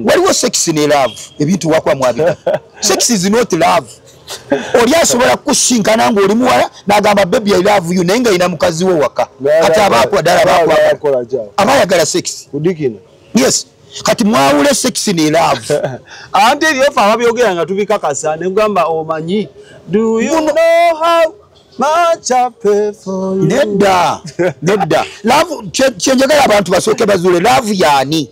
Waliwo sex ne love ebintu wakwa mwabita. Sex is not love. Oli asobola kusinkana ng'oli muwala n'agamba baby I love you nenga ina mukazi wo waka. Kati abaakwa ddala baakwa. Abayagala sex. Kudikina. Yes. Kati mwawule sex ne love. Ante lyofa ababyogera nga tubikakasa ne gamba omanyi. Do you know how much I pay for you? Nedda. Nedda. Love chenjagala abantu basooke bazule love yani.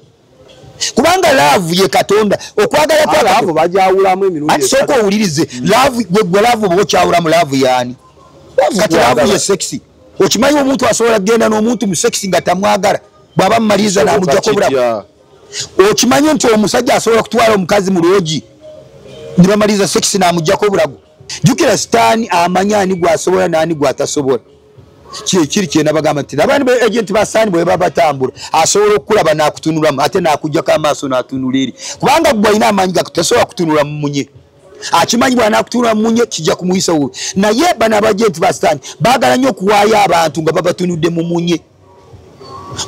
Kubanga love ye Katonda okwagala kwa love bajawulamu emirundi ati soko owulirize love gwe love bo kyawulamu love yani kati love ye sexy okimanyi omuntu asobola genda n'omuntu mu sexy nga tamwagala bwaba mmaliza n'amujjako bulamu okimanyi nti omusajja asobola kutwala omukazi mu loogi ne bamaliza sexy n'amujjako bulago jjukira sitaani amanya ani gwasobola n'ani gwatasobola kiri kyena bagamba nti abandi ba agent basani bwe baba batambula asobola okulaba nakutunulamu ate nakujjako amaaso n'atunulira kubanga gwe ina amanyi gakutesobola kutunula mu munye akimanyi bwana akutunula mu munye kijja kumuyisa wuwe naye bana abagenti basani baagala nnyo okuwaayo abantu nga babatunudde mu munye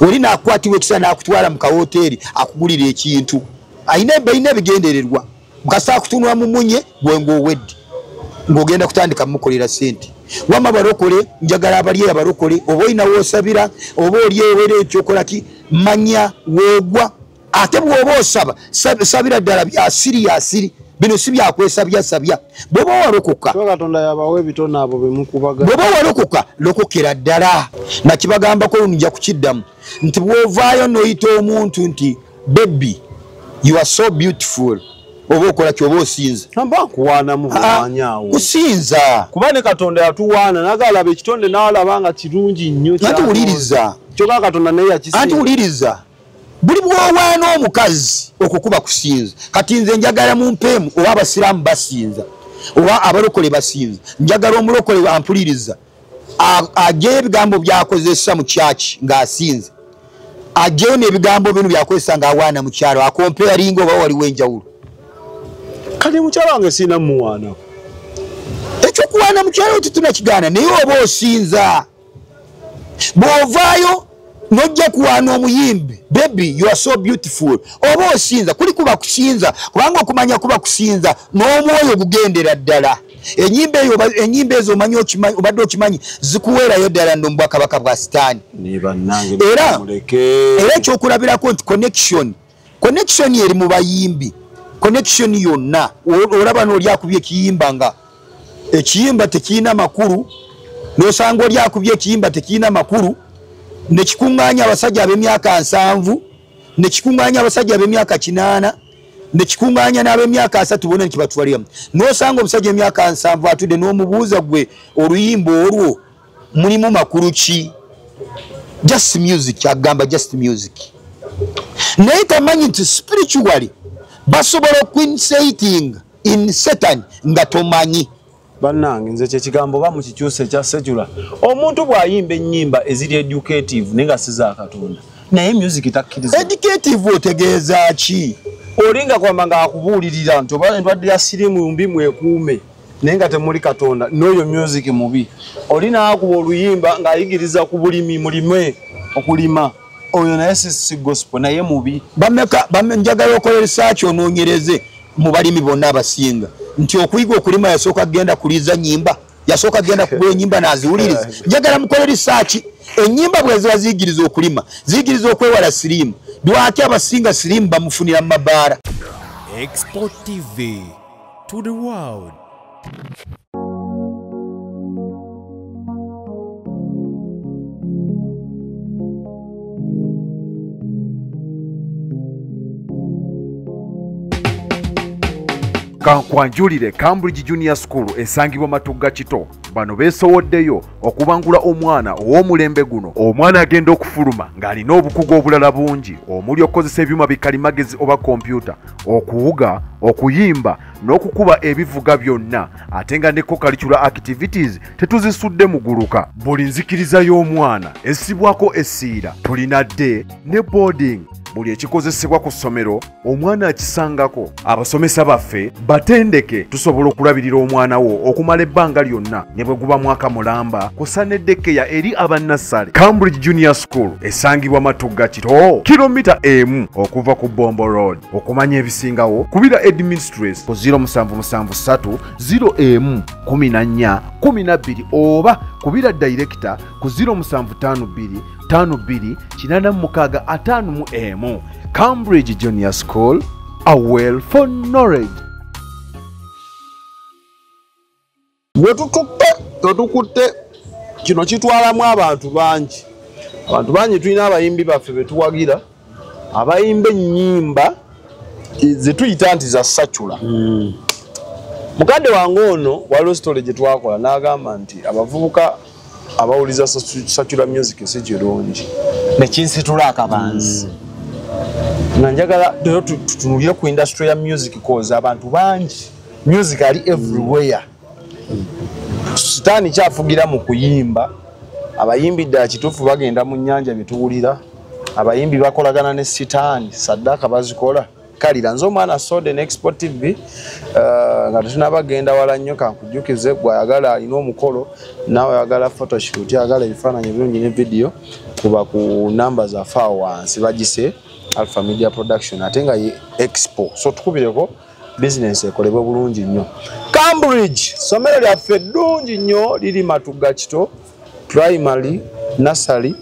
oli naakwatibwa ekisa n'akutwala mu kawoteeri akugulira ekintu ayina ebigendererwa mukasa akutunula mu munye gwe ng'owedde ng'ogenda kutandika mukolera sente wama barokole njagala abali abarokole oba ina wosabira oba oli ewere ekyokolaki manya wogwa ate bwoba osaba sabira ddala bya asiri bino si byakwesabya sabya bwoba warokoka Katonda yabawe bitona abo bemukubaga bwoba warokoka lokokera ddala nakibagambako nja kukiddamu nti bwovaayo noyita omuntu nti baby you are so beautiful oba okola kyoba osinza namba kuwaana mu bumanyawo kusinza kuba ne Katonda yatuwaana nagalaba ekitonde n'alaba nga kirungi nnyo anti wuliriza kyokka Katonda naye yakisinza anti wuliriza buli bw'owaana omukazi okukuba kusinza kati nze njagala mu mpeemu oba abasiraamu basinza oba abalokole basinza njagala omulokole ampuliriza ajjeyo ebigambo byakozesa mu kyaki ng'asinza ajjeyo n'ebigambo bino byakozesa ng'awaana mu kyalo akompeyalinga oba waliwo enjawulo kale mukyalo wange sina muwaana ekyokuwaana mukyalo titunakigaana naye oba osinza bw'ovaayo nojja kuwaana omuyimbi baby you are so beautiful oba osinza kuli kuba kusinza kubanga okumanya kuba kusinza n'omwoyo gugendera ddala enyimba ezo omanyi obadde okimanyi zikuweerayo ddala nno mu bwakabaka bwa sitaani era ekyokulabirako nti connection eri mu bayimbi connection yonna olaba n'oli akubye ekiyimba nga ekiyimba tekirina makulu n'osanga oli akubye ekiyimba tekirina makulu nekikuŋŋaanya abasajja ab'emyaka 7 nekikuŋŋaanya abasajja ab'emyaka 8 nekikuŋŋaanya n'ab'emyaka 3 bonna nekibatwaliramu n'osanga omusajja emyaka 7 atudde n'omubuuza gwe oluyimba olwo mulimu makulu ki just music agamba just music naye tamanyi nti spiritually basobola okuinsating in Satan nga tomanyi bannange nze kyekigambo ba mukikyuse kya sejula omuntu bw'ayimba ennyimba eziri educative nenga siza Katonda naye music takkiriza educative otegeeza ki olinga kwamba nga akubuulirira nti oba endwadde ya sirimu mbi mwekuume naye nga temuli Katonda n'oyo music mubi olina akuba oluyimba ng'ayigiriza ku bulimi mulime okulima oyo naye si gospel naye mubi njagala okola research onoonyereze mu balimi bonna abasinga nti okuyiga okulima yasooka genda kuliza nyimba yasooka genda kugula ennyimba n'aziwuliriza njagala mukole research ennyimba bwe ziba ziyigiriza okulima ziyigiriza okwewala siriimu lwaki abasinga siriimu bamufunira mu mabaala Export TV to the world. Kankwanjulire Cambridge Junior School esangibwa Matugga Kito bano beesowoddeyo okubangula omwana ow'omulembe guno omwana agenda okufuluma ng'alina obukugu obulala bungi omuli okukozesa ebyuma bikalimagezi oba kompyuta okuwuga okuyimba n'okukuba ebivuga byonna ate nga ne co-curricular activities tetuzisudde muguluka buli nzikiriza y'omwana essibwako essiira tulina day ne boarding buli ekikozesebwa ku ssomero omwana akisangako. Abasomesa baffe batendeke tusobola okulabirira omwana wo okumala ebbanga lyonna ne bwe guba mwaka mulamba kusaneddekeya eri abannassale. Cambridge Junior School esangibwa Matugga Kito, kilomita emu okuva ku Bombo Road. Okumanya ebisingawo kubira Administrator ku 0773 011412 oba kubira Director ku 0752 52 Cambridge Junior School, a well for knowledge. Wetukutte kino kitwalamu abantu bangi. Abantu bangi tulina abayimbi baffe betuwagira, abayimba ennyimba zetuyita nti za Satura. Mukadde wange ono waliwo story gye twakola n'agamba nti abavubuka abawuliza Satura music si kirungi. Nekinsitula akabanzi. Nga njagala tutunulire ku industry ya music cause abantu bangi music ali everywhere. Sitaani kyafugira mu kuyimba. Abayimbi ddala kituufu bagenda mu nnyanja bituwulira. Abayimbi bakolagana ne sitaani saddaaka bazikola. Kalira nze omwana Sode ne Export TV nga tetunabagenda wala nnyo kankujjukize gwayagala alina omukolo naawe ayagala photoshoot ayagala ebifaananyi birungi ne video kuba ku namba zaffe awo wansi bagise Alpha Media Production ate nga ye Expo so tukubireko business ekolebwe bulungi nnyo. Cambridge somero lyaffe ddungi nnyo liri Matugga Kito primary nursery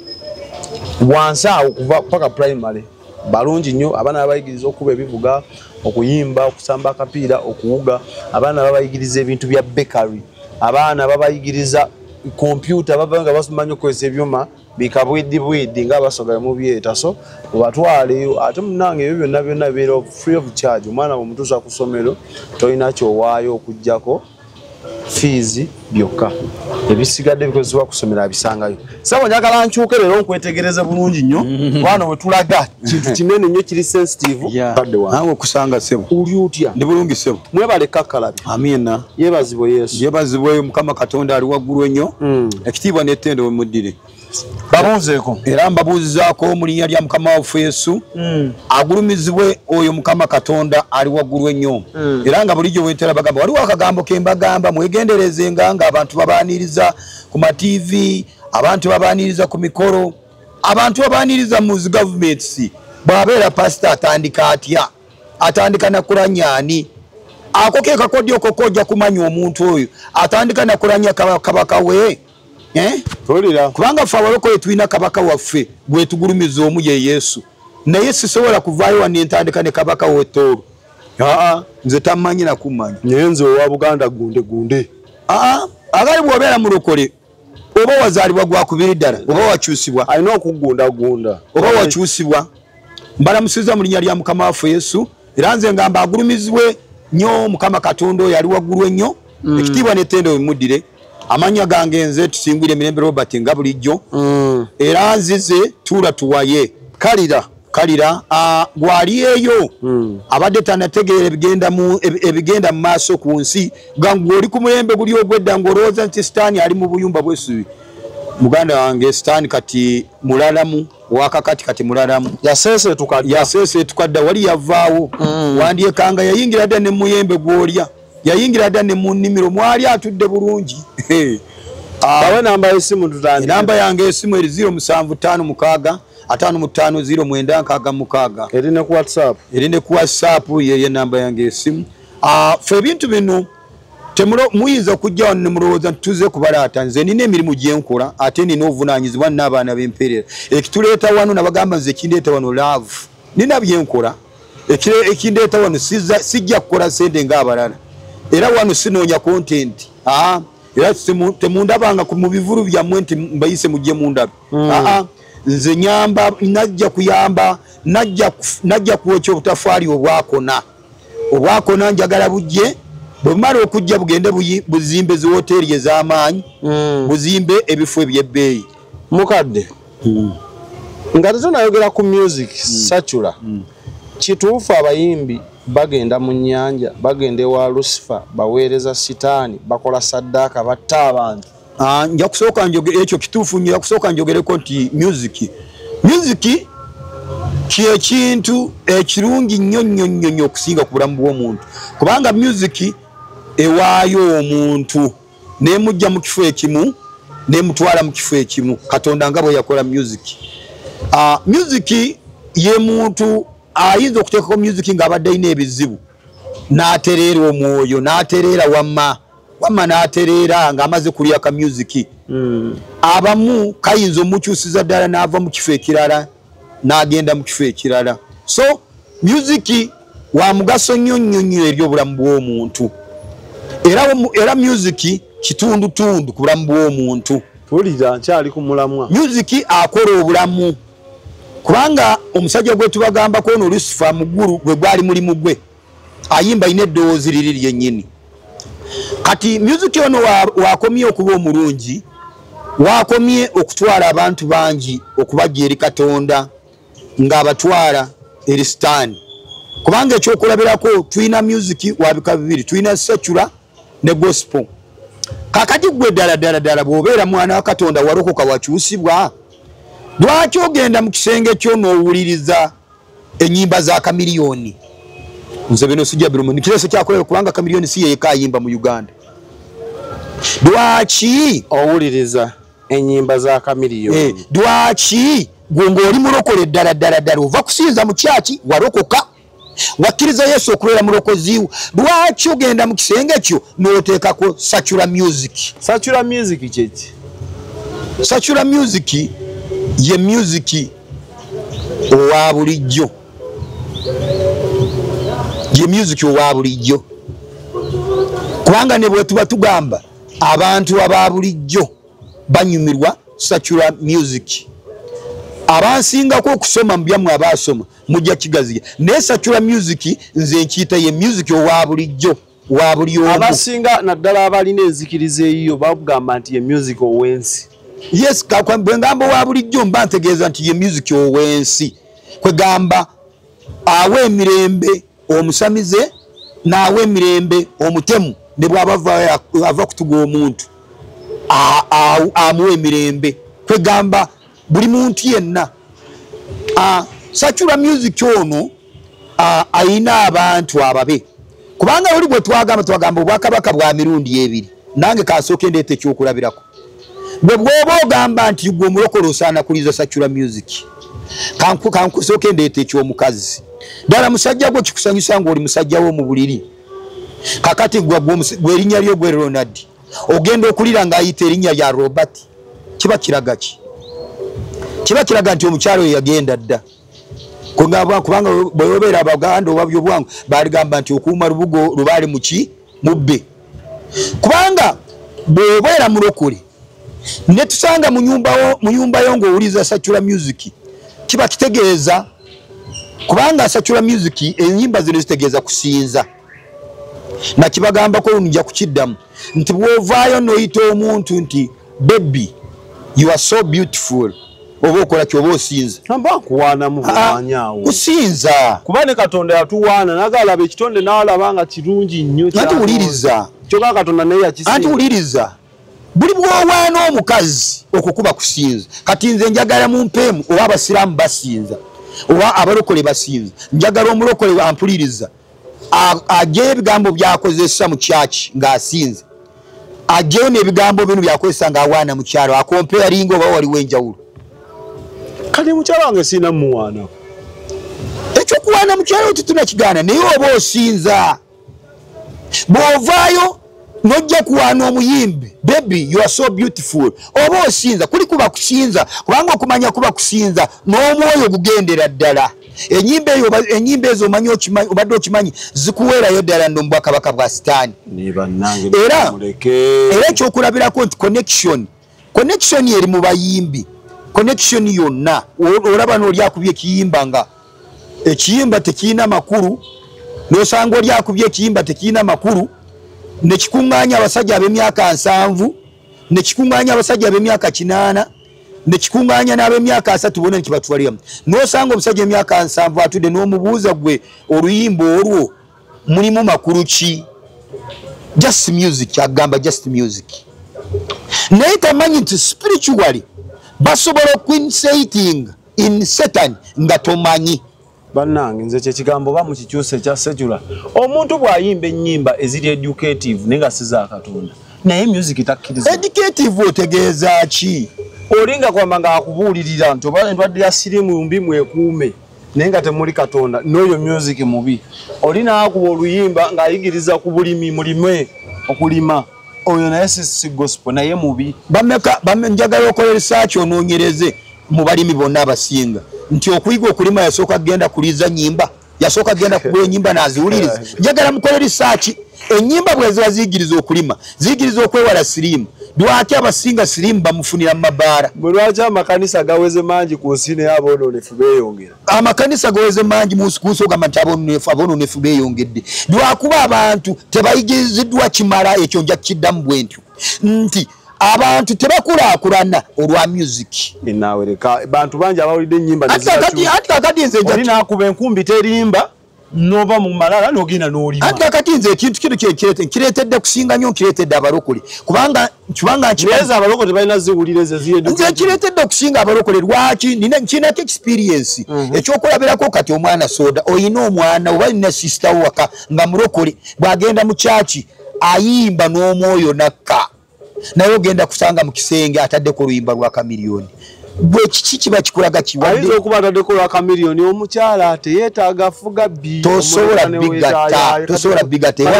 wansi awo kuva paka primary balungi nnyo. Abaana babayigiriza okuba ebivuga okuyimba okusamba akapiira okuwuga. Abaana babayigiriza ebintu bya bakery. Abaana babayigiriza computer babanga basomanya okozesa ebyuma bikabwidibwidi nga basoga mu byeta so batwaleyo ate munange ebyo byonna byonna bibeera free of charge. Omwana omutuusa ku ssomero tolina kyowaayo okujjako fees byokka ebisigadde bikozesebwa ku ssomero abisangayo. Sabo njagala nkyuke leero nkwetegereze bulungi nnyo bwana bwe tulaga kintu kinene nnyo kiri sensitive. Kadde wange okusanga ssebo oli otya ndi bulungi ssebo mwebale kakkalabi. Amina. Yeebazibwe Yesu. Yeebazibwe Mukama Katonda ali waggulu ennyo ekitiibwa n'ettendo wemuddire. Babuuzeeko era mbabuuzizaako mu linnya lya Mukama waffe Yesu agulumizibwe oyo Mukama Katonda ali waggulu ennyo. Era nga bulijjo bwentera bagamba waliwo akagambo ke mbagamba mwegenderezenga nga abantu babaaniriza ku ma TV, abantu babaaniriza ku mikolo, abantu babaaniriza mu zi governments. Bw'abeera pastor atandika atya? Atandika na kulanyaani. Ako ke kakodyo kokojja kumanya omuntu oyo atandika na kulanya kabaka we. Tolira kubanga ffe abalokole tulina kabaka waffe gwe tugulumiza omu ye Yesu. Naye sisobola kuvaayo wano entandika ne kabaka w'ettoolo. Nze tammanyi na kumanya. Naye nze owa Buganda gunde. Agali bw'obeera mulokole oba wazaalibwa gwakubiri ddala oba wakyusibwa alina okugunda oba wakyusibwa. Mbalamusiza mu linnya lya Mukama waffe Yesu era nze ngamba agulumizibwe nnyo Mukama Katonda oyo ali waggulu ennyo. Ekitiibwa n'ettendo wemuddire. Amanya gange nze Tusingwire Mirembe Robert nga bulijjo. Era nzize tuula tuwaye kalira gwali eyo abadde tanategeera ebigenda mu maaso ku nsi gangu oli ku mulembe guli ogwedda ng'olowooza nti sitaani ali mu buyumba bw'essubi. Muganda wange sitaani kati mulalamu wakakati kati mulalamu yaseesetukadda wali yavaawo wandyekanga yayingira dda ne muyembe gw'olya yayingira dda ne mu nnimiro mwali atudde bulungi. Bawe namba y'essimu tutandike. Namba yange y'essimu eri 0756 550966. Erine ku WhatsApp. Erine ku WhatsApp ye namba yange y'essimu. Fe ebintu bino muyinza okujja wano ne mulowooza tuze kubalaata nze nina emirimu gye nkola ate nina obuvunaanyizibwa n'abaana b'empeerera. Ekituleeta wano nabagamba nze ekindeeta wano love. Nina bye nkola. Ekindeeta wano sijja kukola ssente ng'abalala. Era wano sinoonya content. Era temundabanga mu bivulu byammwe nti mbayise mujje mundabe. Nze nyamba najja kuyamba najja kuwokya obutafaali obwakona njagala bujje bwe mala okujja bugende buzimbe zi hoteri ez'amaanyi buzimbe ebifo eby'ebbeeyi. Mukadde nga tetunayogera ku music Satura kituufu abayimbi bagenda mu nnyanja bagenda ewa Lucifer baweereza sitaani bakola saddaaka batta abantu. Nja kusooka njogere ekyo kituufu nja kusooka njogereko nti music kye kintu ekirungi nnyo okusinga ku bulamu bw'omuntu kubanga music ewaayo omuntu nemujja mu kifo ekimu nemutwala mu kifo ekimu Katonda nga bwe yakola music. Music ye muntu ayinza okuteekako music ng'abadde alina ebizibu n'atereera omwoyo n'atereera wamma n'atereera ng'amaze kulya ka music. Abamu kayinza omukyusiza ddala n'ava mu kifo ekirala n'agenda mu kifo ekirala. So music wa mugaso nnyo eri obulamu bw'omuntu era music kitundutundu ku bulamu bw'omuntu. Tulira nkyali ku mulamwa. Music akola obulamu kubanga omusajja gwe tubagambako ono Lucifer muggulu gwe gwali mulimu gwe ayimba ine eddoboozi liri lyennyini. Kati music ono wakomye okuba omulungi wakomye okutwala abantu bangi okubajja eri Katonda ng'abatwala eri Sitaani kubanga ekyokulabirako tulina music wabika bibiri tulina secular ne gospel. Kakati gwe ddala bw'obeera mwana wa Katonda walokoka wakyusibwa lwaki ogenda mu kisenge kyo n'owuliriza ennyimba za Kamiliyoni? Nze bino sijja birumu nikirese kyakolera kubanga Kamiliyoni si yeka ayimba mu Uganda. Lwaki owuliriza ennyimba za Kamiliyoni? Lwaki gwe ng'oli mulokole ddala ova kusinza mu kyaki walokoka wakkiriza Yesu okubeera mulokozi wo lwaki ogenda mu kisenge kyo n'oteekako secular music? Secular music kyeki? Secular music ye music owa bulijjo. Ye music owa bulijjo kubanga ne bwe tuba tugamba abantu aba bulijjo banyumirwa secular music. Abansingako okusoma mu byammwe abaasoma mujja kigaziya naye secular music nze nkiyita ye music owa bulijjo wa buli omu. Abasinga naddala abalina enzikiriza eyiyo bakugamba nti ye music ow'ensi. Yes, bwe ngamba owa bulijjo mba ntegeeza nti ye music ow'ensi kwegamba awa emirembe omusamize n'awa emirembe omutemu ne bw'aba ava kutuga omuntu amuwa emirembe kwegamba buli muntu yenna. Secular music ono ayina abantu ababe kubanga oli bwe twagamba obwakabaka bwa mirundi ebiri nange kasooke ndeeta ekyokulabirako. Bwe bw'oba ogamba nti gwe omulokole osaana kuliza secular music kankusooke ndeeta ekyomukazi ddala musajja gwe kikusanyusa ng'oli musajja wo mu buliri. Kakati gwe erinnya lyo gwe Ronald ogenda okulira ng'ayita erinnya lya Robert kiba kiraga ki? Kiba kiraga nti omukyalo yagenda dda kubanga bwe obeera Abaganda oba byobwangu baligamba nti okuuma lubugo lubaali muki mubbe kubanga bw'obeera mulokole ne tusanga mu nyumba yo ng'owuliza secular music kiba kitegeeza kubanga secular music ennyimba zino zitegeeza kusinza. Nakibagambako nja kukiddamu nti bw'ovaayo n'oyita omuntu nti baby you are so beautiful oba okola kyoba osinza amba nkuwaana mu bumanyaawo kusinza kuba ne Katonda yatuwaana nagalaba ekitonde n'alaba nga kirungi nnyo anti wuliriza kyokka Katonda naye yakisinza. Anti wuliriza buli bw'owaana omukazi okukuba kusinza. Kati nze njagala mu mpeemu oba abasiraamu basinza oba abalokole basinza njagala omulokole ampuliriza ajjeyo ebigambo byakozesa mu kyaki ng'asinze ajjeyo n'ebigambo bino byakozesa ng'awaana mu kyalo akompera linga oba waliwo enjawulo. Kale mukyalo wange sina muwaana ekyokuwaana mu kyalo tunakigaana naye oba osinza bw'ovaayo nojja kuwaana omuyimbi baby you are so beautiful oba osinza kuli kuba kusinza kubanga okumanya kuba kusinza n'omwoyo gugendera ddala. Ennyimba ezo omanyi obadde okimanyi zikuweerayo ddala nno mubwakabaka bwa Sitaani. Era ekyokulabirako nti connection eri mu bayimbi connection yonna olaba n'oli akubye ekiyimba nga ekiyimba tekiyina makulu n'osanga oli akubye ekiyimba tekiyina makulu ne kikuŋŋaanya abasajja ab'emyaka 7 ne kikuŋŋaanya abasajja ab'emyaka 8 ne kikuŋŋaanya n'ab'emyaka 3 bonna ne kibatwaliramu n'osanga omusajja emyaka 7 atudde n'omubuuza gwe oluyimba olwo mulimu makulu ki? Just music agamba just music naye tamanyi nti spiritually basobola okuinsighting in Satan nga tomanyi. Bannange nze kye kigambo ba mu kikyuse kya secular. Omuntu bw'ayimba ennyimba eziri educative nenga siza Katonda. Naye music takkiriza. Educative otegeeza ki? Olinga kwamba nga akubuulirira nti oba endwadde ya sirimu mbi mwekuume naye nga temuli Katonda n'oyo music mubi. Olina akuba oluyimba ng'ayigiriza ku bulimi mulimwe okulima. Oyo naye si gospel naye mubi. Njagala okola research onoonyereze mu balimi bonna abasinga nti okuyiga okulima yasooka genda kuliza nyimba, yasooka genda kugula ennyimba n'aziwuliriza. Njagala mukole research. Ennyimba bwe ziba ziyigiriza okulima, ziyigiriza okwewala sirimu. Lwaki abasinga sirimu bamufunira mu mabaara? Bwe lwaki amakanisa gaweze mangi ku nsi naye aboononefu beeyongera? Amakanisa gaweze mangi mu nsi ogamba nti aboononefu beeyongedde. Lwakuba abantu tebayigiriziddwa kimala. Ekyo nja kukiddamu bwe ntyo nti abantu tebakulaakulana olwa music. Naawe leka bantu bangi abawulidde ennyimba kakati nze olina akuba enkumbi terimba nova mu malala n'ogenda n'olima. Ati kakati nze ekintu kino kireetedde kusinga nnyo, kireetedde abalokole kubanga nkibaza abalokole tebalina ziwulire ze ziyedu. Nze kireetedde okusinga abalokole. Lwaki? Kinako experience ekyokulabirako. Kati omwana soda oyina omwana oba nina sister waka nga mulokole bw'agenda mu kyaki ayimba n'omwoyo nakka, naye ogenda kusanga mu kisenge ataddeko oluyimba lwa Kamiliyoni. Bwe kiki kiba kikulaga kiwadde? Ayinza okuba ataddeko lwa Kamiliyoni omukyala teyeetaaga fuga bbi. Tosobola bigatta.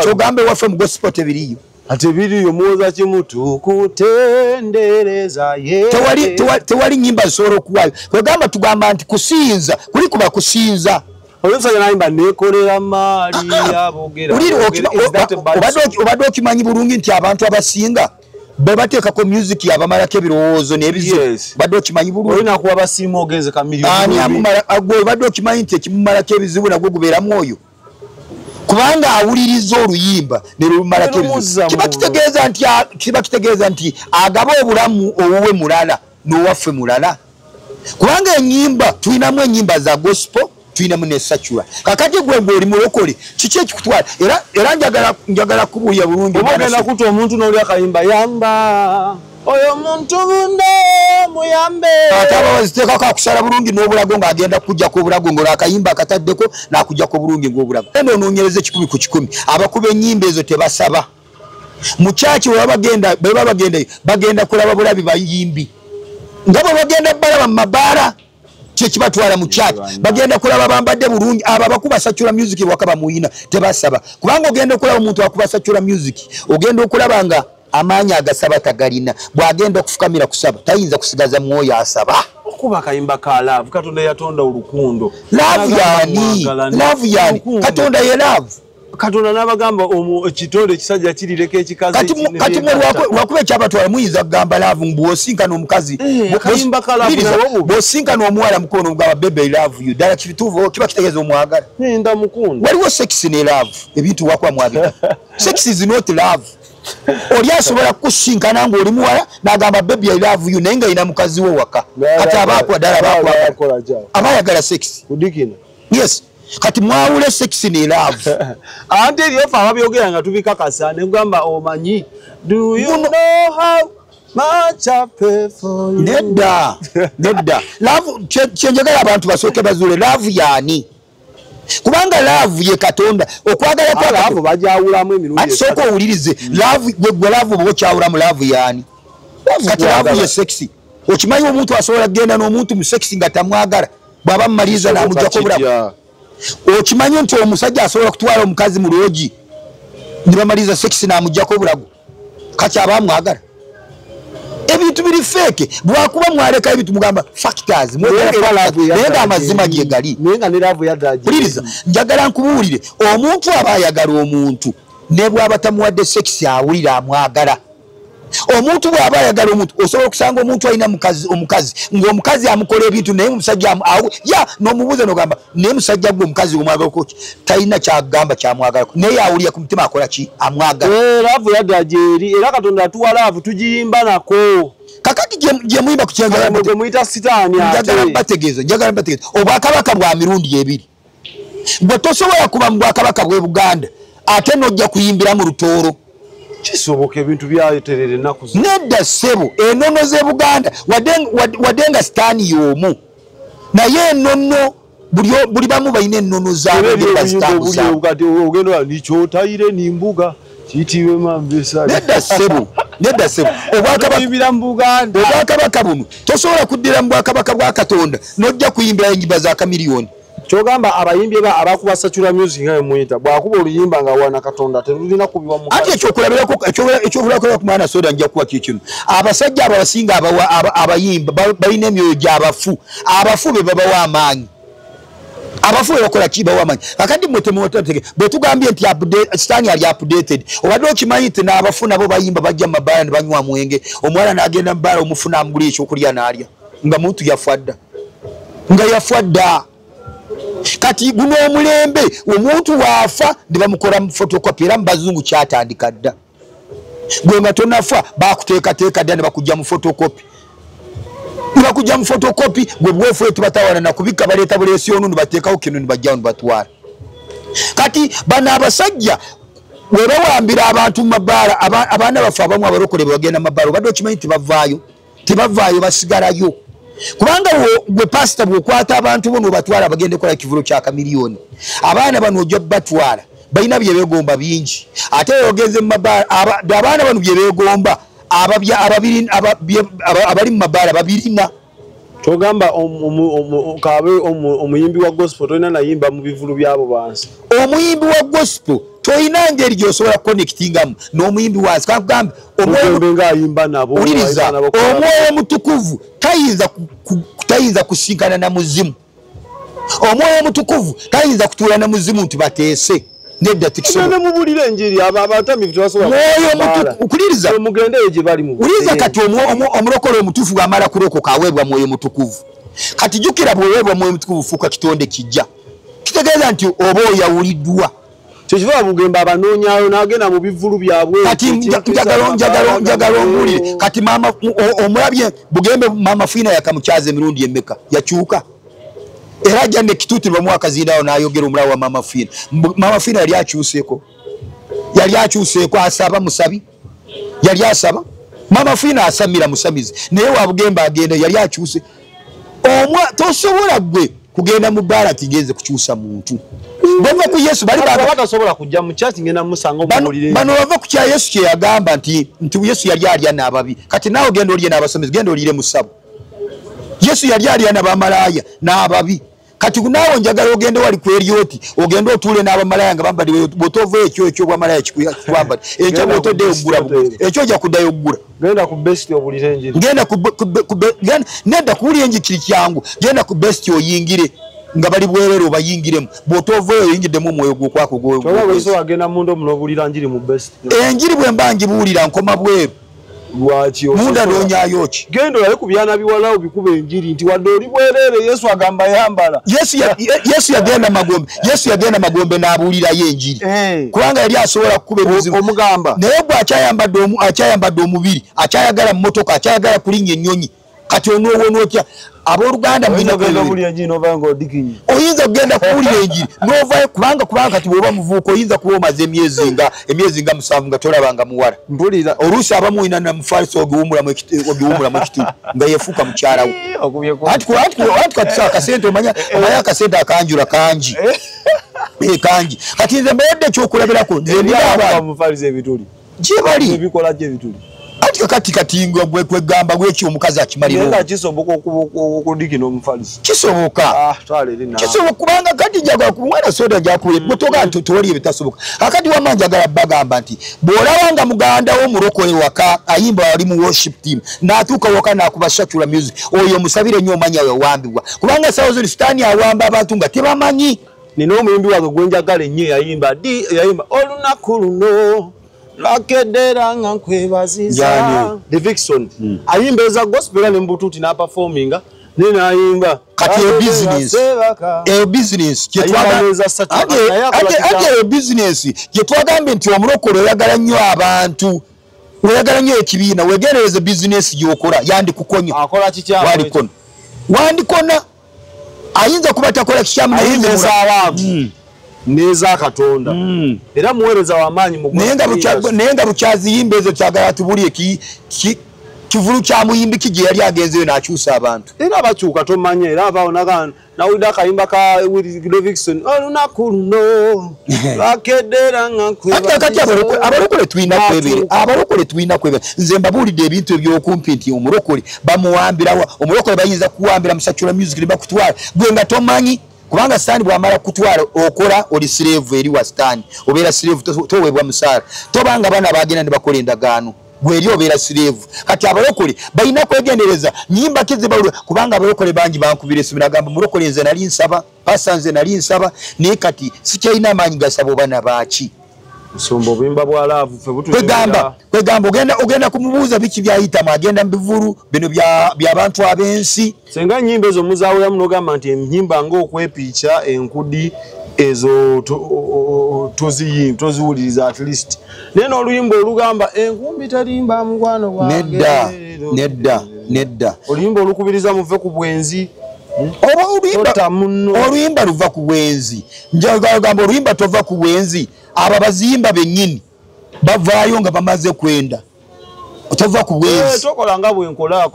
Kyogambe waffe mu gospel tebiriyo. Ate biriyo muwoza kimutu kutendereza ye. Tewali nyimba zisobola okuwaayo. Kwegamba tugamba nti kusinza kuli kuba kusinza. Omusajja n'ayimba neekolera maali abogera. Obadde okimanyi bulungi nti abantu abasinga bwe bateekako music yabamalako ebirowoozo n'ebizibu. Badde okimanyi bulungi. Olina kuba basiima ogenze Kamiliyoni. Badde okimanyi nti ekimumalako ebizibu nagwo gubeera mwoyo. Kubanga awuliriza oluyimba ne lumalako ebizibu. Kiba kitegeeza nti agaba obulamu owuwe mulala n'owaffe mulala. Kubanga ennyimba tulinamu ennyimba za gospel, tulinamu ne secular. Kakati gwe ng'oli mulokole kiki ekikutwala? Era njagala kubuulya bulungi. Oba ogenda kuta omuntu n'oli akayimba yamba oyo muntu munne muyambe. Ate abaziteekako akusala bulungi n'obulago ng'agenda kujjako obulago ng'olwo akayimba akataddeko n'akujjako bulungi ng'obulago. Eno onoonyereza 10 ku 10. Abakuba ennyimba ezo tebasaba. Mu kyaki bwe baba bagenda kulaba bulabi bayimbi. Nga bwe bagenda balaba mu mabaala kye kibatwala mu kyaki. Bagenda kulaba bambadde bulungi. Abo abakuba secular music waka bamuyina tebasaba. Kubanga ogenda okulaba omuntu akuba secular music, ogenda okulaba nga amaanyi agasaba tagalina. Bw'agenda okufukamira kusaba tayinza kusigaza mwoyo asaba. Okuba kayimba ka love. Katonda yatonda olukundo. Love yani. Katonda ye love. Katonda n'abagamba ekitole ekisajja kirireko ekikazi. Kati lwakuba ekyabatwala muyinza kugamba love bw'osinkana omukazi. Kayimba ka love bw'osinkana omuwala mukono mugamba baby I love you. Ddala kituufu kiba kitegeeza omwagala. Nda mukunda. Waliwo sex ne love. Ebintu wakuba mwabika. Sex is not love. Oli asobola kusinkana ng'oli muwala n'agamba baby I love you naye nga yina mukazi we waka. Kati abaakwa ddala abaayagala sex. Kudikina. Yes. Kati mwawule sex ne love. Ante eriyofa ababyogera nga tubikakasa ne kugamba omanyi. Do you know how much I pay for you? Nedda. Love kyenjagala abantu basooke bazuule love yani. Kubanga love ye Katonda okwagala kwa love bajawulamu emirundi. Ati soko owulirize love gwe love obo kyawulamu love yani. Kati love ye sexy. Okimanyi omuntu asobola kugenda n'omuntu mu sexy nga tamwagala bw'aba mumaliza n'amuggyako obulamu. Okimanyi nti omusajja asobola kutwala omukazi mu loogi ne bamaliza sex n'amuggyako obulago. Kati abamwagala. Ebintu biri feke. Bwakuba mwaleka ebintu mugamba factors. Naye nga amazima gye gali. Puliriza, njagala nkubuulire omuntu aba ayagala omuntu ne bw'aba tamuwadde sex awulira amwagala. Omuntu bw'aba ayagala omuntu osobola okusanga omuntu alina omukazi ng'omukazi amukola ebintu naye omusajja n'omubuuza n'ogamba naye musajja gwe omukazi omwagalako ki talina kyagamba kyamwagalako naye awulira ku mutima akola ki amwagala. Laavu yadda gyeri era Katonda atuwa laavu tugiyimba nako. Kakati gye muyimba ku kyengala gye muyita sitaani ate. Njagala mbategeeza. Obwakabaka bwa mirundi ebiri. Bwe tosobola kuba mu bwakabaka bw'e Buganda ate n'ojja kuyimbira mu Lutooro. Kisoboka ebintu byayoterera ennaku zino. Nedda ssebo enono z'e Buganda wadde nga sitaani y'omu naye ennono buli bamu balina ennono zaabwe bazitambuza ogendo nicho tayire nimbuga kitiwe mambesa nedda sebo obwakabaka buno tosobola kuddira mu bwakabaka bwa Katonda nojja kuyimbira enjimba za kamiliyoni kyogamba abayimbi abakuba Satura Music ngayo muyita bwakuba oluyimba nga wana Katonda terulina kubiwa mu ate ekyokulabirako ku mwana soda nja kuwa kikino abasajja abasinga abayimba balina emyoyo gy'abafu abafu be babawa amaanyi abafu bakola kiba wamanyi akandi mwetemotege betugambye nti sitani ali updated obadde okimanyi nti n'abafu nabo bayimba bajja mabala ne banywa mwenge omwana n'agenda mbala omufuna amuguli ekyokulya n'alya nga muntu yafwadda kati guno omulembe omuntu waafa ne bamukola mu photocopy era mu bazungu kyatandika dda gwe nga tonafa bakuteekateeka dda ne bakujja mu photocopy bakujja mu photocopy gwe bwefu tubatawana na kubika baleeta buleesi onu nibateekawo kino nibajjawo nibatwala kati bano abasajja bwe bawambira abantu mu mabaala abaana bafe abamu abalokole bwe bagenda mu mabaala obadde okimanyi tibavaayo basigalayo kubanga gwe pasita bw'okwata abantu bo n'obatwala bagende kola kivulo kya kamiliyoni abaana bano ojja batwala balina bye beegomba bingi ate ogenze mu mabaala abaana bano bye beegomba abali mu mabaala babirina kyogamba omuyimbi wa gospel tolina nayimba mu bivulu byabo bansi omuyimbi wa gospel toyina ngeri gy'osobola kuconnectingamu n'omuyimbi wansi kankugamba uliriza omwoyo mutukuvu tayinza kusinkana na muzimu omwoyo mutukuvu tayinza kutuula na muzimu nti bateese nedda mubulira enjiri abatamivu tebasobola mugendeyo gye balimu uliriza kati omulokole omutuufu bw'amala kulokoka aweebwa mwoyo mutukuvu kati jjukira bweweebwa mwoyo mutukuvu fuuka kitonde kijja kitegeeza nti oba oyawuliddwa kyekiva bugemba abanoonyayo n'agenda mu bivulu byabwe kati njagala omuwulire kati omulabye bugembe maama Fiina yakamukyaza emirundi emeka yakyuka era ajja nekituutirwa mu akazindawo n'ayogera omulawo wa maama Fiina maama Fiina yali akyuseeko asaba musabi yali asaba maama Fiina asamira musamizi naye wabugembe agenda yali akyuse tosobola gwe kugenda mu bbaala tigenze kukyusa muntu bava ku Yesu batasobola kujja mu church ngenda musanga obulire bano bava ku kya Yesu kye yagamba nti Yesu yali alya n'ababi kati naawe genda olye n'abasomezi genda olire mu ssabo Yesu yali alya n'abamalaaya n'ababi kati naawe njagala ogende wali ku Erioti ogende otuule n'abamalaaya nga bambadde bw'otova ekyo bwamalaaya kikwambadde ekyo bw'otoddeyo oggula ekyo ojja kuddayo oggula genda ku best obulire enjiri nedda kuwulira enjiri kyangu genda ku best oyingire nga bali bwerere obayingiremu bw'otovayo oyingiddemu omwoyo gwokwako agenda mundo muno obulira njiri mu best enjiri bwe mba ngibuulira nkoma bweru lwaki munda noonyayo ki genda olabe ku byana biwala obikuba enjiri nti wadde oli bwerere Yesu agamba yambala Yesu yagenda magombe n'abuulirayo enjiri kubanga yali asobola kukuba ebizibu omugamba naye gwe akyayambadde omubiri akyayagala mu motoka akyayagala kulinnya ennyonyi kati onoowonootya abooluganda oyinza kugenda kuwulira enjiri novayo kubanga kati bw'oba muvuuka oyinza kuba omaze emyezi nga 7 nga tolabanga muwala oluusi abamu oyina namufaliso ogiwumulamu ekitundu nga yefuuka mukyalawo anti kati akasente omanya akasente akanjula kangi kangi kati nze mbayadde ekyokulabirako nze gyebali kati kwegamba gweki omukazi akimalira kisoboka okudikina omufaliso kisoboka kubanga kati njagala ku mwana soda njakuye mutoga toli ebitasoboka akati wamma njagala bagamba nti bw'olaba nga muganda wo mulokole waka ayimba wali mu worship team n'atuuka waka n'akuba Satura Music oyo musabire nnyo omanya wewambibwa kubanga sawo zino sitaani awamba abantu nga tebamanyi nina omuyimbi wange gwe njagala ennyo yayimba olunaku luno lwakedera nga nkwebaziza The Vixen ayimba eza gospel ne mbututi na performinga nina ayimba kati business kyetwagambe nti omulokole oyagala nnyo abantu oyagala nnyo ekibiina wegereze business gyokola yandikukonya wandikona ayinza kuba takola kikyamu neza Katonda era muweereza w'amaanyi naye nga bukyaziyimba ezo kyagala tubulye kivulu kya muyimbi kije yali agenzeyo n'akyusa abantu era bakyuka tomanye era abaonaga nawulira akayimba ka Willie Davidson olunaku luno bakedera kati abalokole tulina kwebera nze mbabuulidde ebintu ebyokumpi nti omulokole bamuwambirawa omulokole bayinza kuwambira mu Secular Music ne bakutwala gwe nga tomanyi kubanga Stan bwamala kutwala okola oli slave eri wa Stan obeera slave toweebwa musaala tobanga bana bagenda ne bakola endagaano gweri obeera slave kati abalokole balina kwegendereza nyimba kizibawulwa kubanga abalokole bangi bankubira esimu nagamba mulokole nze nali nsaba pasanze nali nsaba naye kati sikyalina amaanyi gasaba obana baaki nsomba obuyimba bwa laavu ffe kwegamba ogenda kumubuuza biki byayitamu agenda mu bivulu bino by'abantu ab'ensi senga nyimba ezo muzaawulamu n'ogamba nti enyimba ng'okwepiica enkudi ezo toziwuliriza at least naye n'oluyimba olugamba enkumbi talimba mukwano gwange nedda oluyimba olukubiriza muve ku bwenzi oluyimba luva ku bwenzi njagamba oluyimba tova ku bwenzi abo bazimba bennyini bavaayo nga bamaze kwenda tova ku bwenzi tokolanga bwenkola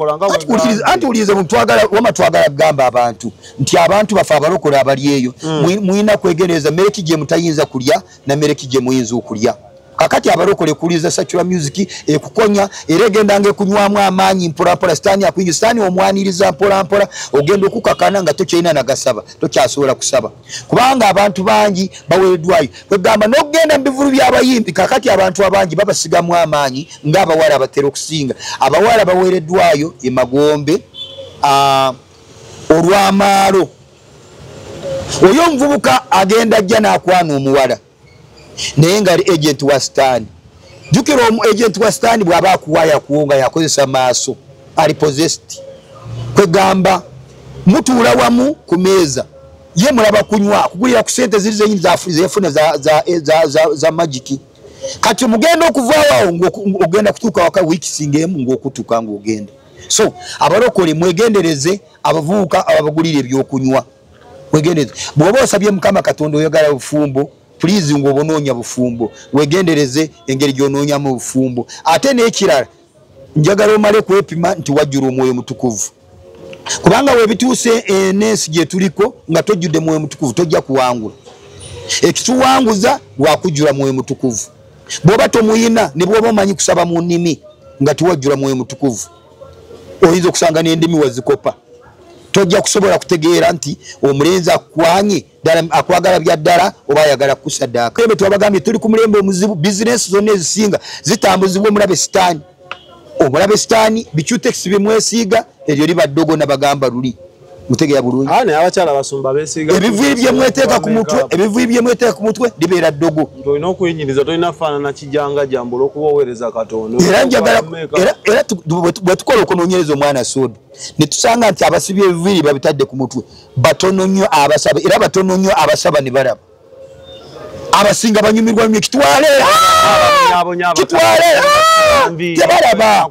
anti ulize wama twagala kugamba abantu nti abantu bafa abalokole abali eyo muyina kwegereza mereki gye mutayinza kulya na mereki gye muyinza okulya kakati abalokole kuliza Secular Music ekukonya era egendanga ekunywamu amaanyi mpolampola Stan akuyinza Stan omwaniriza mpolampola ogenda okukakana nga tokyalina nagasaba tokyasobola kusaba kubanga abantu bangi bawereddwayo kwegamba n'okugenda mu bivulu by'abayimbi kakati abantu abangi babasigamu amaanyi ng'abawala abatera okusinga abawala bawereddwayo emagombe olw'amaalo oyo omuvubuka agenda ajja n'akwana omuwala naye nga ali agent wa Stan jukira agent wa Stan bw'aba akuwaya kuwonga yakozesa maaso ali possessed kwegamba mutuula wamu ku meeza ye mulaba kunywa kugulira ku sente ziri zenyini zefuna za magiki kati mugenda okuvaawo ogenda kutuuka waka wiiki singemu ng'okutuuka ng'ogenda so abalokole mwegendereze abavubuka ababagulira ebyokunywa mwegendereze bw'oba osabye Mukama Katonda oyagala bufumbo please ngobonoonya bufumbo wegendereze engeri gyonoonya mu bufumbo ate n'ekirala njagala omale kwepima nti wajjula omwoyo mutukuvu kubanga webituuse enensi gye tuliko nga tojjudde mwoyo mutukuvu tojja kuwangula ekituwanguza lwakujjula mwoyo mutukuvu bw'oba tomuyina ne bw'oba omanyi kusaba mu nnimi nga tiwajjula mwoyo mutukuvu oyinza okusanga n'endimi wazikopa tojja kusobola kutegeera nti omulenzi akwanye akwagala bya ddala oba ayagala kusaddaaka ebe twabagambye tuli ku mulembe omuzibu bizinesi zonna ezisinga zitambuzibwa omulabe Stan omulabe Stan bicutex bimwesiiga eryo liba ddogo nabagamba luli mutegeera bulungi naye abakyala basumba beesiiga ebivuiri bye mweteeka ku mutwe libeera ddogo olina okwenyiriza tolina faanana kijanga jambo olw'okuba oweereza Katonda era bwe tukola okunoonyereza omwana Sodo ne tusanga nti abasibye ebivuiri babitadde ku mutwe batono nnyo abasaba era batono nnyo abasaba ne balaba abasinga banyumirwa nnyo kitwale tebalaba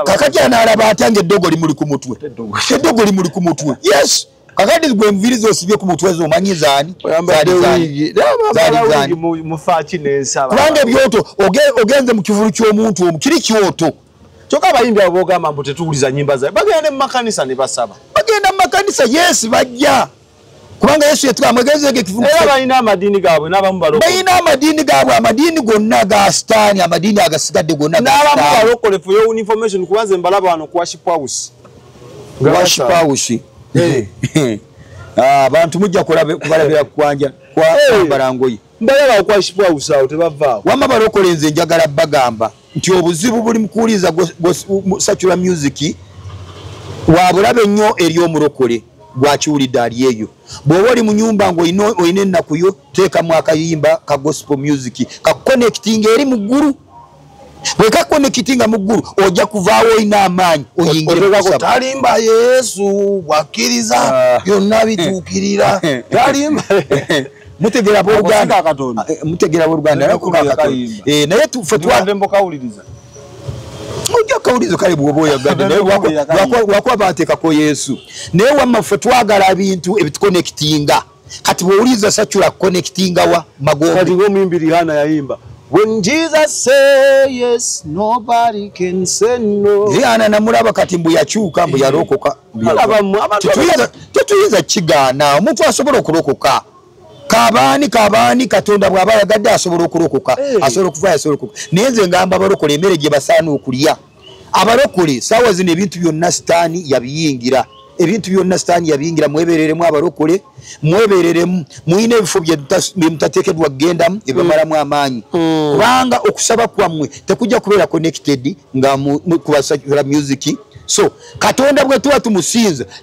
kakati anaalaba atyange eddogo limuli ku mutwe eddogo limuli ku mutwe yes kakati gwe enviiri zosibye ku mutwe zo omanyi zaani kubanga ebyoto ogenze mu kivulu ky'omuntu omu kiri kyoto kyokka abayimbi abo bogamba mbu tetuwuliza nnyimba zaabwe bagenda mu makanisa ne basaba bagenda mu makanisa yes bajja kubanga Yesu yatwamwegezege kivulu era balina amadiini gaabwe n'abamu balokole balina amadiini gaabwe amadiini gonna ga Stan amadiini agasigadde gonna n'abamu balokole for your information kubanze mbalaba wano ku worship house abantu mujja kubalabira kwanja barangoyi mbalaba ku worship house awo tebavaawo wama balokole nze njagala bagamba nti obuzibu buli mukuwuliza Secular Music wabulabe nnyo eri omulokole gwakiwulidde ali eyo bw'oba oli mu nyumba ng'olina ennaku yo teekamu akayimba ka gospel music kakukonekitinga eri mu ggulu bwe kakukonekitinga mu ggulu ojja kuvaawo olina amaanyi talimba Yesu bwakkiriza byonna bituukirira talimba mutegeera abooluganda naye mbokawuliriza ojja kawulizo kale bw'oba oyagadde naye lwakuba baateekako Yesu naye wamma ffe twagala ebintu ebitukonekitinga kati bw'owuliriza Secular kukonekitinga wa magombe kati ng'omuyimbi Rihanna yayimba When Jesus say yes, nobody can say no. Yana namulaba kati mbu yakyuka mbu yalokoka. Tetuyinza kigaana omuntu asobola okulokoka. Kabani Katonda bw'aba yagadde asobola okulokoka. Asobola okuva asobola okulokoka. Naye nze ngamba abalokole emmere gye basaana okulya. Abalokole saawa zino ebintu byonna sitaani yabiyingira. Ebintu byonna sitaani yabiyingira mwebereremu abalokole. Mwebereremu muyina ebifo bye mutateekeddwa kugendamu ebimalamu amaanyi. Kubanga okusaba kwammwe tekujja kubeera connected nga kubasakira music. So Katonda bwe tuwa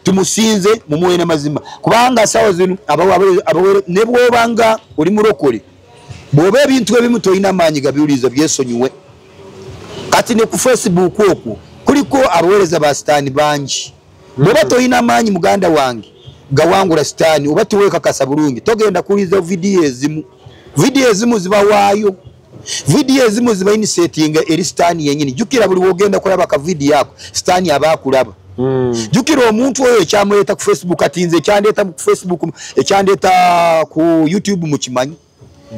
tumusinze mumuwe n'amazima. Kubanga saawa zino abawere ne bwobanga oli mulokole. Bw'oba ebintu ebimu toyina amaanyi gabiwuliza byesonyiwe. Kati ne ku Facebook okwo kuliko abaweereza ba sitaani bangi. Bw'oba toyina amaanyi muganda wange gawangula sitaani oba tuweekakasa bulungi togenda kuwuliza vidiyo ezimu. Vidiyo ezimu zibawaayo. Vidiyo ezimu ziba inisetinga eri sitaani yennyini. Jjukira buli wogenda kulaba ka vidiyo ako sitaani aba akulaba. Jjukira omuntu oyo ekyamuleeta ku Facebook ati nze ekyandeeta ku Facebook ekyandeeta ku YouTube mukimanyi.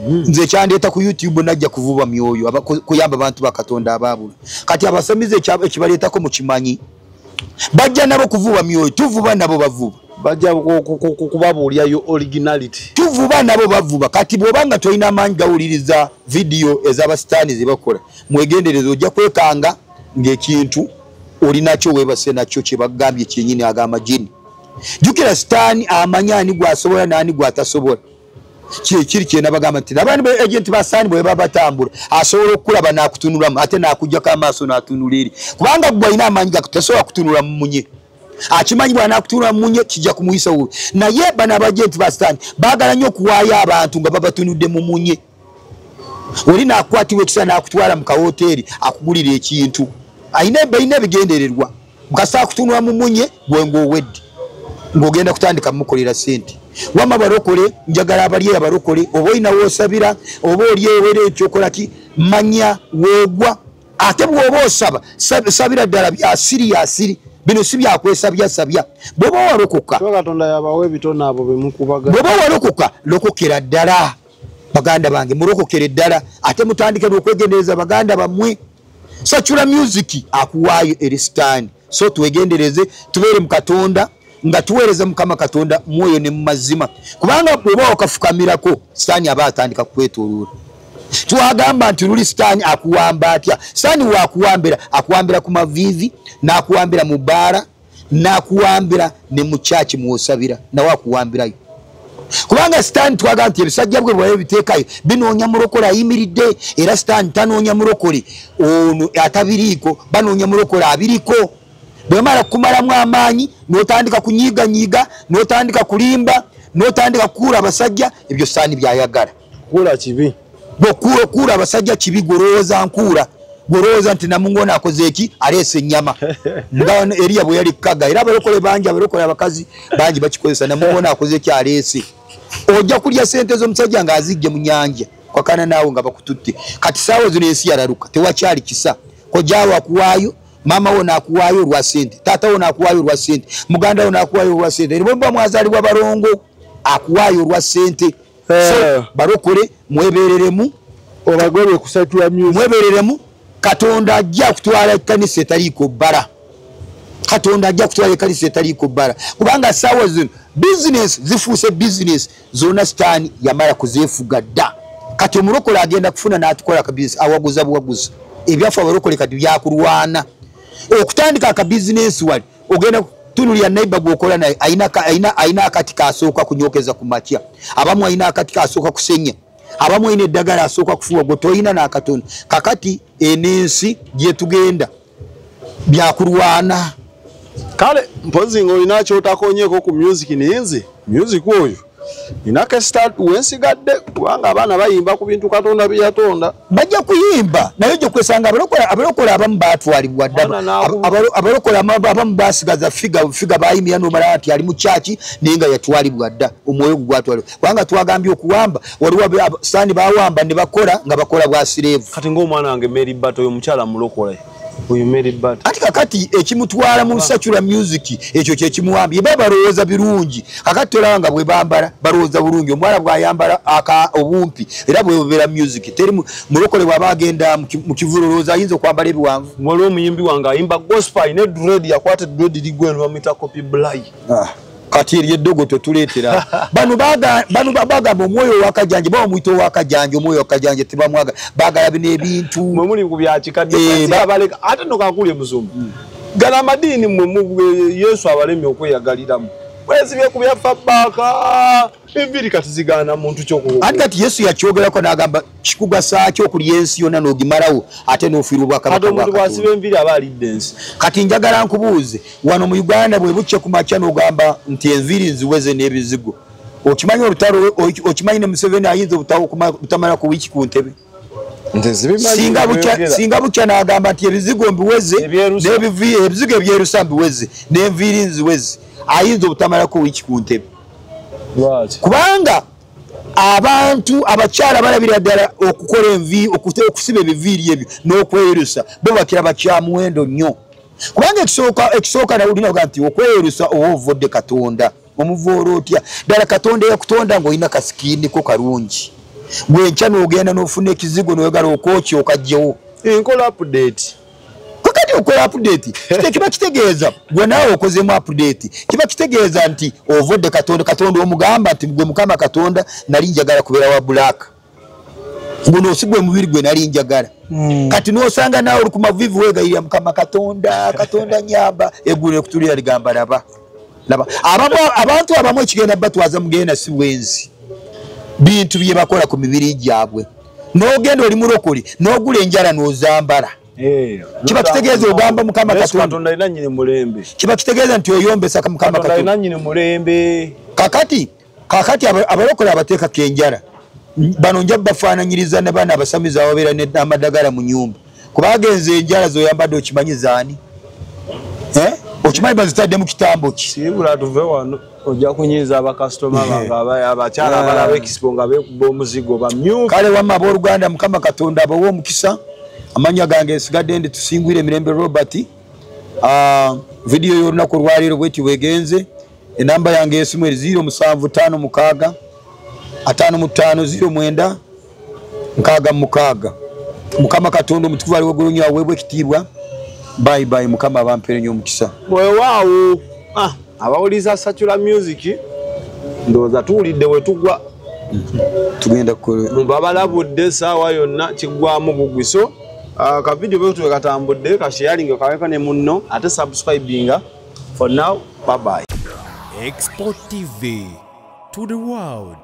Nze ekyandeeta ku YouTube najja kuvuba myoyo kuyamba abantu ba Katonda abaabula. Kati abasamize ekibaleetako mukimanyi. Bajja nabo kuvuba myoyo tuvuba nabo bavuba. Bajja kubabuulyayo originality. Tuvuba nabo bavuba. Kati bw'obanga toyina amaanyi gawuliriza vidiyo ez'abasitaani ze bakola mwegendereze ojja kwekanga ng'ekintu olinakyo weebase nakyo kye bagambye kyennyini ag'amagini. Jjukira sitaani amanyi ani gw'asobola n'ani gw'atasobola. Kiri kyena bagamba nti abandi ba agent ba sitaani bwe baba batambula asobola okulaba n'akutunulamu ate n'akuggyako amaaso n'atunula eri. Kubanga gwe alina amaanyi tasobola kutunula mu munye. Akimanyi bwana akutunula mu munye kijja kumuyisa wuwe. Naye bano abagenti ba sitaani baagala nnyo okuwaayo abantu nga babatunudde mu munye. Oli n'akwatibwa ekisa n'akutwala mu kawoteeri akugulira ekintu. Ayina ebigendererwa. Mukasa akutunula mu munye gwe ng'owedde. Ng'ogenda kutandika mukolera ssente. Wama barokole njagala abali abarokole oba olina wosabira oba oli ewere ekyokolaki manya wegwa ate bw'oba osaba sabira ddala byasiri bino si byakwesabya bw'oba walokoka Katonda yabawe ebitone abo bemukubaga bw'oba walokoka lokokera ddala baganda bange mulokokere ddala ate mutandike okwegendereza baganda bammwe. Sakula music akuwaayo eri sitaani so twegendereze tubeere mu Katonda nga tuweereza Mukama Katonda mwoyo ne mu mazima. Kubanga bw'oba okafukamirako sitaani aba atandika kwetooloola. Twagamba nti luli sitaani akuwamba atya. Sitaani akuwambira ku maviivi n'akuwambira mu bbaara n'akuwambira ne mu kyaki mwosabira nawe akuwambirayo. Kubanga sitaani twagamba nti ebisajja bwe bwayo biteekayo binoonya mulokole ayimiridde era sitaani tanoonya mulokole ono atabiriiko banoonya mulokole abiriko. Bwemala kumalamu amaanyi n'otandika kunyiiganyiiga n'otandika kulimba n'otandika kukuula abasajja ebyo sitaani byayagala. Kuula kibi. Bw'okuula abasajja kibi golowooza nkuula golowooza nti namungona akoze eki aleese ennyama. Nga Eriya bwe yali kkaga era abalokole bangi abalokole abakazi bangi bakikozesa namungona akoze eki aleese. Ojja kulya ssente z'omusajja ng'azijje mu nnyanja kwakana naawe nga bakututte. Kati saawa zino ensi yalaluka tewakyali kisa. Kojjaawo akuwaayo mama wo n'akuwaayo olwa ssente taata wo n'akuwaayo olwa ssente muganda wo n'akuwaayo olwa ssente era bwe muba mwazaalibwa balongo akuwaayo olwa ssente. So balokole mwebereremu olagwe kusatula music mwebereremu Katonda ajja kutwala ekkanisa etaliiko bbala. Katonda ajja kutwala ekkanisa etaliiko bbala kubanga saawa zino business zifuuse business zonna sitaani yamala kuzeefuga dda. Kati omulokole agenda kufuna n'atukola ka business awaguza buwaguza ebyafa abalokole kati byakulwana. Okutandika ka business wali ogenda tunulya neighbor gwokola naye ayina akati kasooka kunyokeza ku makya abamu ayina akati kasooka kusenya abamu ayina eddagala asooka kufuwa gwe toyina n'akatono kakati enensi gye tugenda byakulwana. Kale mpozi ng'olina kyotakonyeeko ku music ninze music oyo ninake start wensigadde kubanga abaana bayimba ku bintu Katonda bye yatonda bajja kuyimba naye gye kwesanga abalokole abamu baatwalibwa dda abalokole abamu baasigaza figa bayimira n'omala nti ali mu kyaki naye nga yatwalibwa dda omwoyo gwatwalibwa kubanga twagambye okuwamba waliwo sitaani bawamba ne bakola nga bakola bwa sireevu. Kati ng'omwana wange Mary Bato oyo mukyala mulokole ati kakati ekimutwala mu secular music ekyo kye kimuwambye baba balowooza birungi kakati tolanga bwe bambala balowooza bulungi omwala bw'ayambala obumpi era bwebera music teri mulokole bw'aba agenda mu kivulolooza ayinza okwambala ebiwanvu waliwo omuyimbi wange ayimba gospel ne dread yakwata dread ligwenu bamuyita copy blay kati eri eddogo tetuleetera bano bagamba omwoyo owakajanja bawa omuyita owakajanja omwoyo wakajanja tebamwaga baagala bino ebintu mwe muli ku byakikadde abaleka ate nokakuli emuzumbu gala amadiini mwe yesu abalemye okweyagaliramu wezibye ku byafa bbaaka enviri kati zigaana muntu kyokulu ati kati yesu yakyogerako n'agamba kikugasa ki okulya ensi yonna n'ogimalawo ate n'ofiirwa obwakabaka kati omuntu bw'asiba enviri aba alidde ensi kati njagala nkubuuze wano mu uganda bwe bucye ku makya n'ogamba nti enviri nziweze n'ebizigo okimanyi olutalo okimanyi ne Museveni ayinza butamala ku wiiki ku ntebe singa bukya n'agamba nti ebizigo mbiweze ebizigo ebyerusa mbiweze n'enviri nziweze ayinza obutamala ku wiiki ku ntebe kubanga abantu abakyala balabira ddala okukola okusiba ebiviiri ebyo n'okweyerusa bo bakira bakyamuwendo nnyo kubanga ekisooka nawulira nti okweyerusa oba ovodde Katonda omuvoora otya ddala Katonda yakutonda ng'olina kasikiiniko kalungi bwenkya n'ogenda n'ofuna ekizigo n'oyagala okwokya okajjewo enkola update kakati okola update kiba kitegeeza gwe naawe okozemu update kiba kitegeeza nti ovodde Katonda omugamba nti gwe Mukama Katonda nali njagala kubeera wa black guno osigwe mubiri gwe nali njagala kati n'osanga naawe oli ku mavivu weegayirira Mukama Katonda nyamba eggulu ekutulira ligamba laba abantu abamu ekigenda batwaza mugenda si bwenzi bintu bye bakola ku mibiri gyabwe n'ogenda oli mulokole n'ogula enjala n'ozambala kiba kitegeeza ogamba Mukama Katonda alina nnyini mulembe kiba kitegeeza nti oyombesa Mukama Katonda alina nnyini mulembe kakati abalokole abateekako enjala bano nja bafaananyiriza ne baana abasamiza ababeera n'amadagala mu nyumba kubagenza enjala zoyambadde okimanyi zaani okimanyi bazitadde mu kitambo ki sibula tuve wano ojja kunyiza abakasitoma bange abakyala abalaba ekisibo nga beekuba omuzigo bamyufu kale wamma abooluganda Mukama Katonda abawa omukisa amanya gange esigadde ndi tusingwire Mirembe Robert video y'olunaku olwaleero bweti bwegenze enamba yange esimu eri 0756 55 09 Mukama Katonda omutukuvu ali waggulu nnyo aweebwe ekitiibwa bye Mukama abampere nnyo omukisa weewaawo abawuliza Secular Music ndowooza tuwulidde we tugwa tugenda kukola babalabudde saawa yonna kiggwamu bugwiso ka video bwe tuwe katambudde ka sharing kaweka ne munno ate subscribinga for now bye bye Export TV to the world.